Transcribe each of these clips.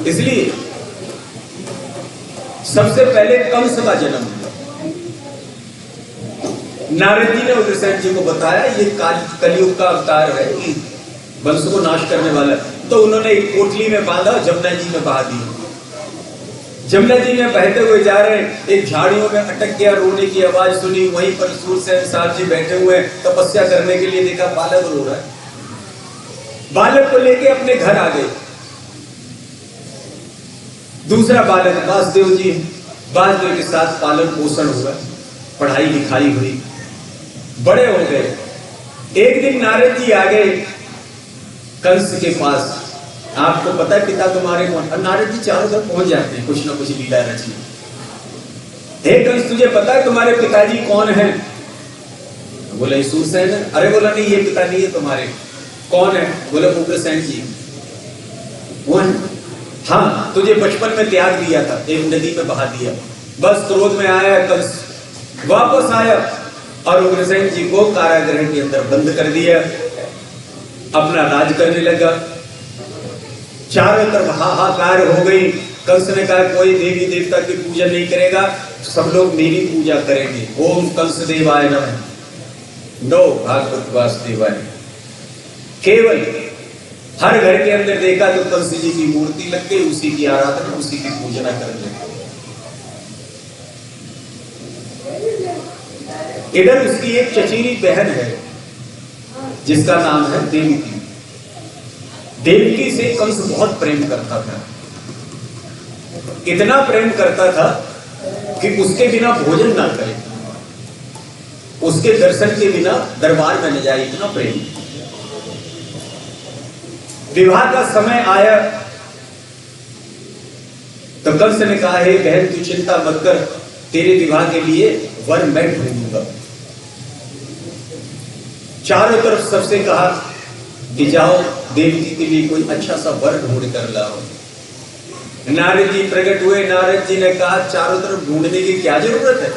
इसलिए सबसे पहले कंस का जन्म हुआ। नारद जी ने उग्रसेन जी को बताया ये कलयुग का अवतार है, वंश को नाश करने वाला। तो उन्होंने एक पोटली में बांधा, जमुना जी में बहा दिया। जमुना जी में बहते हुए जा रहे हैं, एक झाड़ियों में अटक गया, रोने की आवाज सुनी। वहीं पर सूरसेन साहब जी बैठे हुए तपस्या करने के लिए, देखा बालक रो रहा है। बालक को लेके अपने घर आ गए। दूसरा बालक वासुदेव जी, वासुदेव के साथ पालन पोषण हुआ, पढ़ाई लिखाई हुई, बड़े हो गए। एक दिन नारद जी आ गए कंस के पास। आपको पता है पिता तुम्हारे कौन? और नारद जी चारों तरफ पहुंच जाते हैं कुछ ना कुछ लीला रचने। हे कंस, तुझे पता है तुम्हारे पिताजी कौन है? बोले सूरसेन है। अरे बोला नहीं, ये पिता नहीं है तुम्हारे। कौन है? बोले उग्रसेन जी। वो है? हाँ, तुझे बचपन में त्याग दिया था, एक नदी में बहा दिया। बस क्रोध में आया कंस, वापस आया और उग्रसेन जी को कारागृह के अंदर बंद कर दिया। अपना राज करने लगा। चारों तरफ हाहाकार हो गई। कंस ने कहा कोई देवी देवता की पूजा नहीं करेगा, सब लोग मेरी पूजा करेंगे। ओम कंस देवाय नमः, नो भागवत वासुदेवाय। केवल हर घर के अंदर देखा तो कंस जी की मूर्ति लग गई, उसी की आराधना, उसी की पूजना करने लगे। इधर उसकी एक चचेरी बहन है जिसका नाम है देवकी। देवकी से कंस बहुत प्रेम करता था। इतना प्रेम करता था कि उसके बिना भोजन ना करे, उसके दर्शन के बिना दरबार में न जाए, इतना प्रेम। विवाह का समय आया तो कंस ने कहा हे बहन तू चिंता मत कर, तेरे विवाह के लिए वर मैं ढूंढूंगा। चारों तरफ सबसे कहा कि जाओ देवकी के लिए कोई अच्छा सा वर ढूंढ कर लाओ। नारद जी प्रकट हुए। नारद जी ने कहा चारों तरफ ढूंढने की क्या जरूरत है?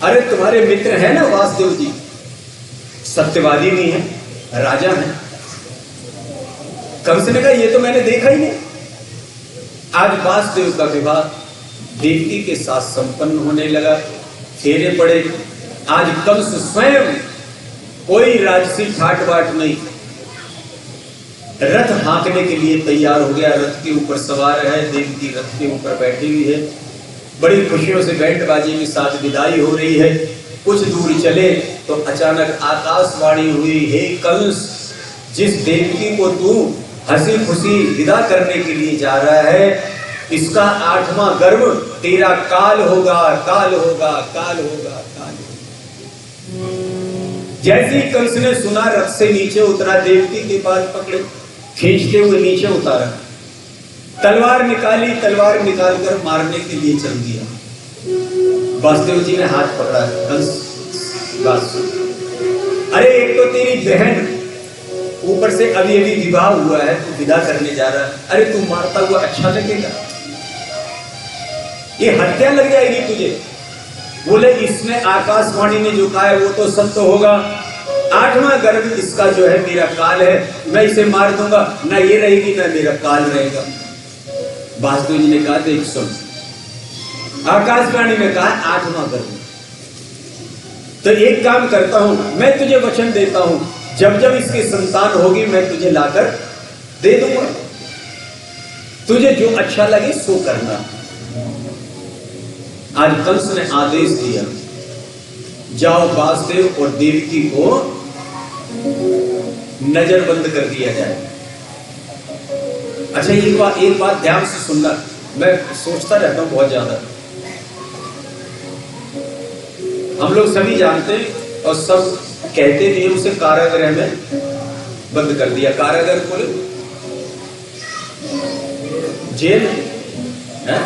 अरे तुम्हारे मित्र हैं ना वासुदेव जी, सत्यवादी भी हैं, राजा हैं। कंस ने कहा ये तो मैंने देखा ही नहीं। आज वासुदेव का विवाह देवकी के साथ संपन्न होने लगा, फेरे पड़े। आज कंस स्वयं, कोई राजसी ठाट बाट नहीं, रथ हाँकने के लिए तैयार हो गया। रथ के ऊपर सवार है, देवकी रथ के ऊपर बैठी हुई है। बड़ी खुशियों से बैंड बाजी के साथ विदाई हो रही है। कुछ दूर चले तो अचानक आकाशवाणी हुई, हे कंस, जिस देवकी को तू हंसी खुशी विदा करने के लिए जा रहा है, इसका 8वां गर्भ तेरा काल होगा, काल होगा, काल होगा, काल होगा। जैसे ही कंस ने सुना, रथ से नीचे उतरा, देवकी के पास पकड़े, खींचते हुए नीचे उतारा, तलवार निकाली, तलवार निकालकर मारने के लिए चल दिया। वासुदेव जी ने हाथ पकड़ा। कंस बस, अरे एक तो तेरी बहन, ऊपर से अभी अभी विवाह हुआ है, तू विदा करने जा रहा है, अरे तू मारता हुआ अच्छा लगेगा? ये हत्या लग जाएगी तुझे। बोले इसने, आकाशवाणी ने जो कहा है वो तो सत्य होगा। 8वां गर्भ इसका जो है मेरा काल है, मैं इसे मार दूंगा, ना ये रहेगी ना मेरा काल रहेगा। वासुदेव जी ने कहा देख सुन, आकाशवाणी ने कहा 8वां गर्भ, तो एक काम करता हूं, मैं तुझे वचन देता हूं, जब जब इसकी संतान होगी मैं तुझे लाकर दे दूंगा, तुझे जो अच्छा लगे सो करना। आज कंस ने आदेश दिया, जाओ वासुदेव और देवकी को नजरबंद कर दिया जाए। अच्छा एक बात ध्यान से सुनना, मैं सोचता रहता हूं बहुत ज्यादा। हम लोग सभी जानते हैं और सब कहते भी, उसे कारागृह में बंद कर दिया। कारागृह बोले जेल है,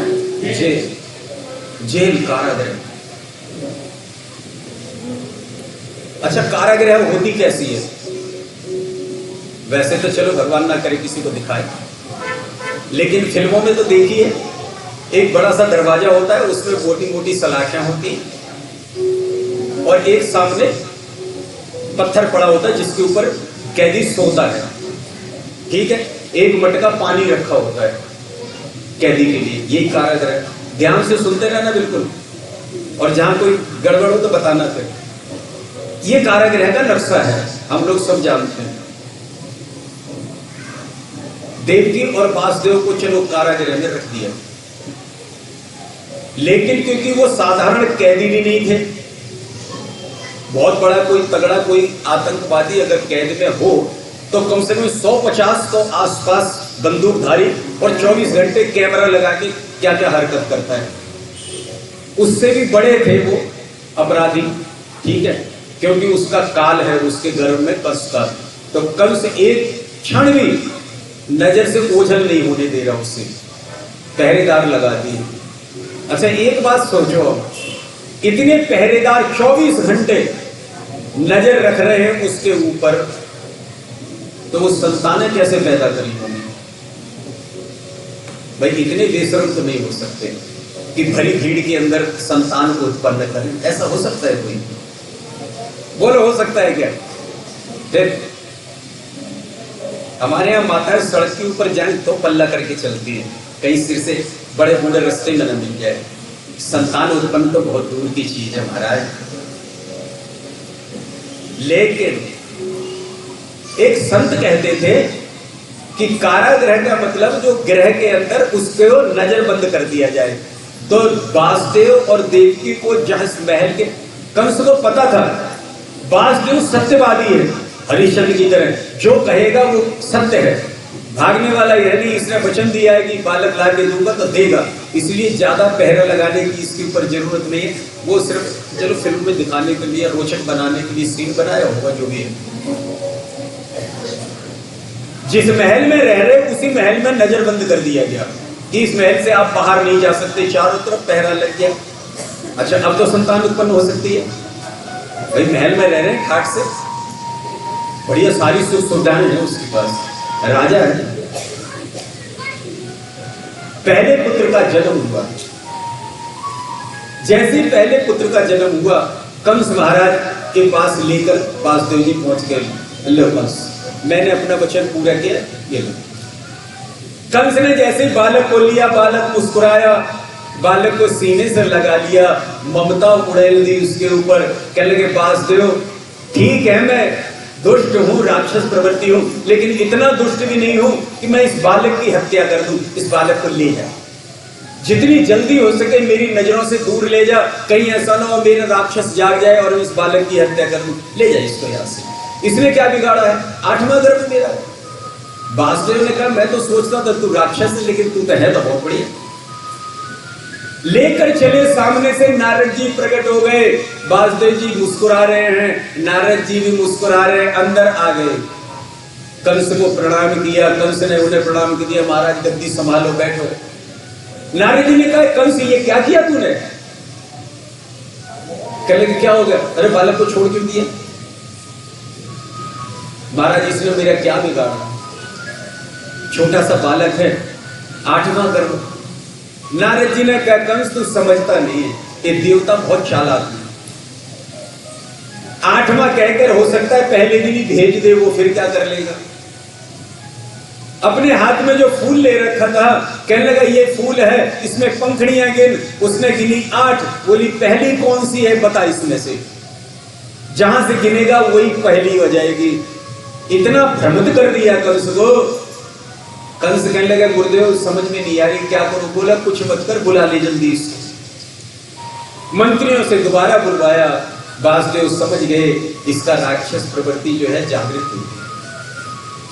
जेल, जेल कारागृह। अच्छा कारागृह होती कैसी है? वैसे तो चलो भगवान ना करे किसी को दिखाए, लेकिन फिल्मों में तो देखिए, एक बड़ा सा दरवाजा होता है, उसमें मोटी मोटी सलाखें होती हैं और एक सामने पत्थर पड़ा होता है जिसके ऊपर कैदी सोता है, ठीक है। एक मटका पानी रखा होता है, कैदी के लिए, यही कारागृह। ध्यान से सुनते रहना बिल्कुल, और जहां कोई गड़बड़ हो तो बताना फिर। ये कारागृह का नक्शा है, हम लोग सब जानते हैं। देवकी और वासुदेव को चलो कारागृह में रख दिया, लेकिन क्योंकि वो साधारण कैदी भी नहीं थे, बहुत बड़ा कोई तगड़ा कोई आतंकवादी अगर कैद में हो तो कम से कम 150 को आसपास बंदूकधारी और 24 घंटे कैमरा लगा के क्या क्या हरकत करता है। उससे भी बड़े थे वो अपराधी, ठीक है, क्योंकि उसका काल है उसके गर्भ में कंस का, तो कंस एक क्षण भी नजर से ओझल नहीं होने दे रहा, उससे पहरेदार लगा दिए। अच्छा एक बात सोचो, इतने पहरेदार 24 घंटे नजर रख रहे हैं उसके ऊपर, तो वो संतानें कैसे पैदा करी होंगी? भाई इतने बेशर्म तो नहीं हो सकते कि भरी भीड़ के अंदर संतान को उत्पन्न करें। ऐसा हो सकता है कोई? बोलो हो सकता है क्या? फिर हमारे यहाँ माताएं सड़क के ऊपर जाए तो पल्ला करके चलती है, कहीं सिर से बड़े बूढ़े रास्ते में न मिल जाए। संतान उत्पन्न तो बहुत दूर की चीज है महाराज। लेकिन एक संत कहते थे कि कारागृह का मतलब जो गृह के अंदर उसको नजरबंद कर दिया जाए। तो वासुदेव और देवकी को जहां महल के कंस को पता था वासुदेव सत्यवादी है, हरिश्चंद्र की तरह जो कहेगा वो सत्य है, भागने वाला यह नहीं। इसने वचन दिया है कि बालक ला के दूंगा तो देगा, इसलिए ज्यादा पहरा लगाने की इसके ऊपर जरूरत नहीं है। वो सिर्फ चलो फिल्म में दिखाने के लिए, रोचक बनाने के लिए सीन बनाया होगा, जो भी है। जिस महल में रह रहे उसी महल में नजरबंद कर दिया गया कि इस महल से आप बाहर नहीं जा सकते, चारों तरफ पहरा लग गया। अच्छा अब तो संतान उत्पन्न हो सकती है, भाई महल में रह रहे हैं, ठाट से बढ़िया सारी सुख सुविधाएं हैं उसके पास, राजा है। पहले पुत्र का जन्म हुआ, जैसे पहले पुत्र का जन्म हुआ कंस महाराज के पास लेकर वासुदेव जी पहुंच गए। लो कंस, मैंने अपना वचन पूरा किया, ये लो। कंस ने जैसे बालक को लिया, बालक मुस्कुराया, बालक को सीने से लगा लिया, ममता उड़ेल दी उसके ऊपर। कहने लगे वासुदेव ठीक है मैं दुष्ट हूं, राक्षस प्रवृत्ति हूं, लेकिन इतना दुष्ट भी नहीं हूं कि मैं इस बालक की हत्या कर दूं। इस बालक को ले जा, जितनी जल्दी हो सके मेरी नजरों से दूर ले जा, कहीं ऐसा ना हो मेरा राक्षस जाग जाए और इस बालक की हत्या कर दूं। ले जा इसको यहां से, इसने क्या बिगाड़ा है, 8वां गर्भ मेरा। वासुदेव ने कहा मैं तो सोचता था तू राक्षस है, लेकिन तू तो है तो बहुत बढ़िया। लेकर चले, सामने से नारद जी प्रकट हो गए, वासुदेव जी मुस्कुरा रहे हैं, नारद जी भी मुस्कुरा रहे हैं, अंदर आ गए। कंस को प्रणाम किया, कंस ने उन्हें प्रणाम किया, महाराज गद्दी संभालो बैठो। नारद जी ने कहा कंस ये क्या किया तूने? कहने लगे क्या हो गया? अरे बालक को छोड़ क्यों दिया? महाराज इसने मेरा क्या बिगाड़ा, छोटा सा बालक है, 8वां गर्भ। नारद जी ने कहा कंस तू समझता नहीं है, ये देवता बहुत चालाक है। 8वां कहकर हो सकता है पहले दिन ही भेज दे, वो फिर क्या कर लेगा। अपने हाथ में जो फूल ले रखा था, कहने लगा ये फूल है, इसमें पंखड़ियां गिन। उसने गिनी 8, बोली पहली कौन सी है बता, इसमें से जहां से गिनेगा वही पहली हो जाएगी। इतना भ्रमित कर दिया कंस को। कंस कहने लगा गुरुदेव समझ में नहीं आ रही क्या करूं। बोला कुछ मत कर, बुला ले जल्दी इसको। मंत्रियों से दोबारा बुलवाया, वासुदेव समझ गए इसका राक्षस प्रवृत्ति जो है जागृत हुई।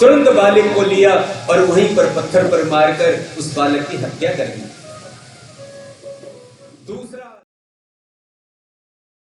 तुरंत बालक को लिया और वहीं पर पत्थर पर मारकर उस बालक की हत्या कर दी।